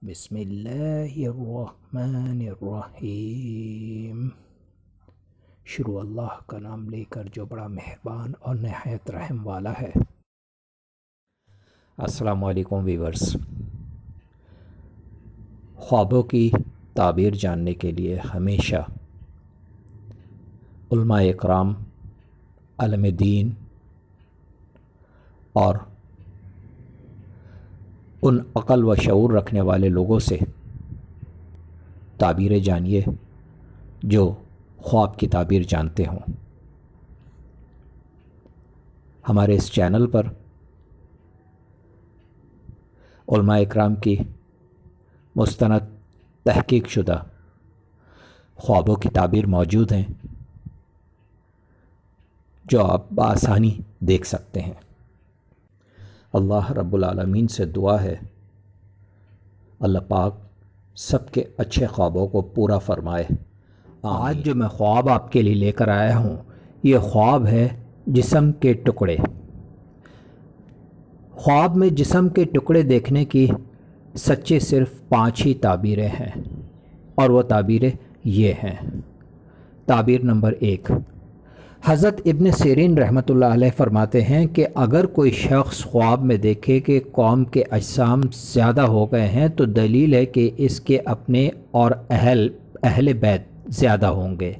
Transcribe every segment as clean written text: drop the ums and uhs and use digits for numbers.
بسم اللہ الرحمن الرحیم۔ شروع اللہ کا نام لے کر جو بڑا مہربان اور نہایت رحم والا ہے۔ السلام علیکم ویورز۔ خوابوں کی تعبیر جاننے کے لیے ہمیشہ علماء اکرام، عالم دین اور ان عقل و شعور رکھنے والے لوگوں سے تعبیریں جانیے جو خواب کی تعبیر جانتے ہوں۔ ہمارے اس چینل پر علماء اکرام کی مستند تحقیق شدہ خوابوں کی تعبیر موجود ہیں جو آپ بآسانی دیکھ سکتے ہیں۔ اللہ رب العالمین سے دعا ہے اللہ پاک سب کے اچھے خوابوں کو پورا فرمائے۔ آج جو میں خواب آپ کے لیے لے کر آیا ہوں، یہ خواب ہے جسم کے ٹکڑے۔ خواب میں جسم کے ٹکڑے دیکھنے کی سچے صرف 5 ہی تعبیریں ہیں، اور وہ تعبیریں یہ ہیں۔ تعبیر نمبر 1، حضرت ابن سیرین رحمۃ اللہ علیہ فرماتے ہیں کہ اگر کوئی شخص خواب میں دیکھے کہ قوم کے اجسام زیادہ ہو گئے ہیں تو دلیل ہے کہ اس کے اپنے اور اہل بیت زیادہ ہوں گے،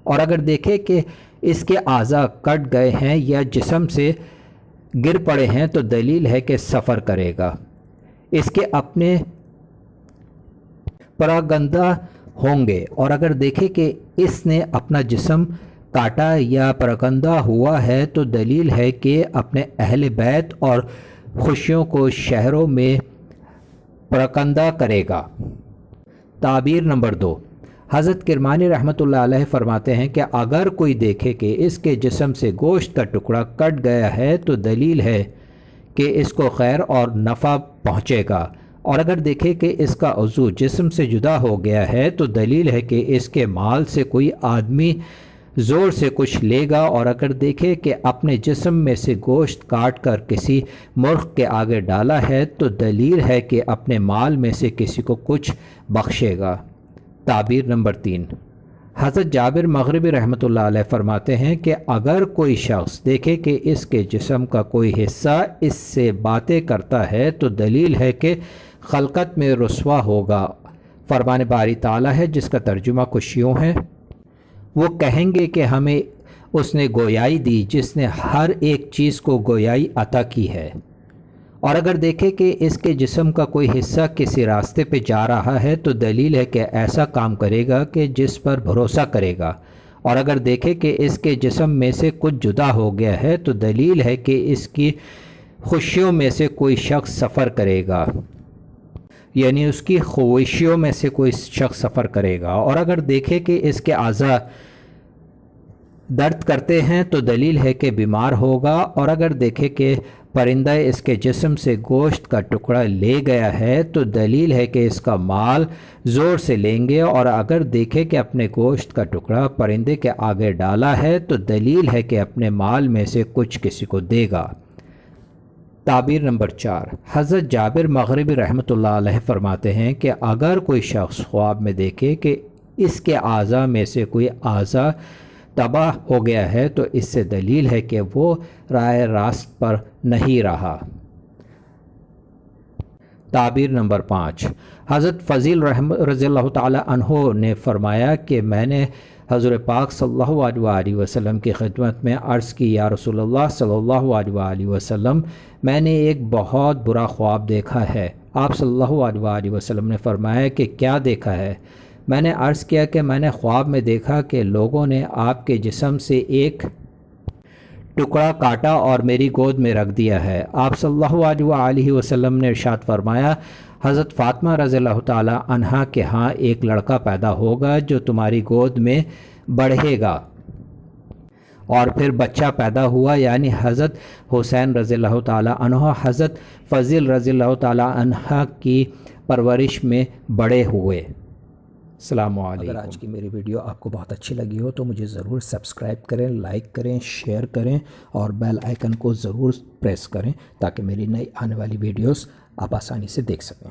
اور اگر دیکھے کہ اس کے اعضاء کٹ گئے ہیں یا جسم سے گر پڑے ہیں تو دلیل ہے کہ سفر کرے گا۔ اس کے اپنے پراگندہ ہوں گے، اور اگر دیکھے کہ اس نے اپنا جسم کاٹا یا پراگندہ ہوا ہے تو دلیل ہے کہ اپنے اہل بیت اور خوشیوں کو شہروں میں پراگندہ کرے گا۔ تعبیر نمبر 2، حضرت کرمانی رحمۃ اللہ علیہ فرماتے ہیں کہ اگر کوئی دیکھے کہ اس کے جسم سے گوشت کا ٹکڑا کٹ گیا ہے تو دلیل ہے کہ اس کو خیر اور نفع پہنچے گا، اور اگر دیکھے کہ اس کا عضو جسم سے جدا ہو گیا ہے تو دلیل ہے کہ اس کے مال سے کوئی آدمی زور سے کچھ لے گا، اور اگر دیکھے کہ اپنے جسم میں سے گوشت کاٹ کر کسی مرغ کے آگے ڈالا ہے تو دلیل ہے کہ اپنے مال میں سے کسی کو کچھ بخشے گا۔ تعبیر نمبر 3، حضرت جابر مغربی رحمۃ اللہ علیہ فرماتے ہیں کہ اگر کوئی شخص دیکھے کہ اس کے جسم کا کوئی حصہ اس سے باتیں کرتا ہے تو دلیل ہے کہ خلقت میں رسوا ہوگا۔ فرمان باری تعالیٰ ہے جس کا ترجمہ کچھ یوں ہے، وہ کہیں گے کہ ہمیں اس نے گویائی دی جس نے ہر ایک چیز کو گویائی عطا کی ہے، اور اگر دیکھے کہ اس کے جسم کا کوئی حصہ کسی راستے پہ جا رہا ہے تو دلیل ہے کہ ایسا کام کرے گا کہ جس پر بھروسہ کرے گا، اور اگر دیکھے کہ اس کے جسم میں سے کچھ جدا ہو گیا ہے تو دلیل ہے کہ اس کی خوشیوں میں سے کوئی شخص سفر کرے گا، یعنی اس کی خوشیوں میں سے کوئی شخص سفر کرے گا، اور اگر دیکھے کہ اس کے اعضاء درد کرتے ہیں تو دلیل ہے کہ بیمار ہوگا، اور اگر دیکھے کہ پرندہ اس کے جسم سے گوشت کا ٹکڑا لے گیا ہے تو دلیل ہے کہ اس کا مال زور سے لیں گے، اور اگر دیکھے کہ اپنے گوشت کا ٹکڑا پرندے کے آگے ڈالا ہے تو دلیل ہے کہ اپنے مال میں سے کچھ کسی کو دے گا۔ تعبیر نمبر 4، حضرت جابر مغربی رحمۃ اللہ علیہ فرماتے ہیں کہ اگر کوئی شخص خواب میں دیکھے کہ اس کے اعضاء میں سے کوئی اعضاء تباہ ہو گیا ہے تو اس سے دلیل ہے کہ وہ راہ راست پر نہیں رہا۔ تعبیر نمبر 5، حضرت فضیل رضی اللہ تعالی عنہ نے فرمایا کہ میں نے حضور پاک صلی اللہ علیہ وآلہ وسلم کی خدمت میں عرض کی، یا رسول اللہ صلی اللہ علیہ وآلہ وسلم، میں نے ایک بہت برا خواب دیکھا ہے۔ آپ صلی اللہ علیہ وآلہ وسلم نے فرمایا کہ کیا دیکھا ہے؟ میں نے عرض کیا کہ میں نے خواب میں دیکھا کہ لوگوں نے آپ کے جسم سے ایک ٹکڑا کاٹا اور میری گود میں رکھ دیا ہے۔ آپ صلی اللہ علیہ وآلہ وسلم نے ارشاد فرمایا، حضرت فاطمہ رضی اللہ تعالی عنہا کے ہاں ایک لڑکا پیدا ہوگا جو تمہاری گود میں بڑھے گا، اور پھر بچہ پیدا ہوا، یعنی حضرت حسین رضی اللہ تعالی عنہ حضرت فضیل رضی اللہ تعالی عنہ کی پرورش میں بڑے ہوئے۔ السلام علیکم۔ اگر آج کی میری ویڈیو آپ کو بہت اچھی لگی ہو تو مجھے ضرور سبسکرائب کریں، لائک کریں، شیئر کریں، اور بیل آئیکن کو ضرور پریس کریں تاکہ میری نئی آنے والی ویڈیوز آپ آسانی سے دیکھ سکیں۔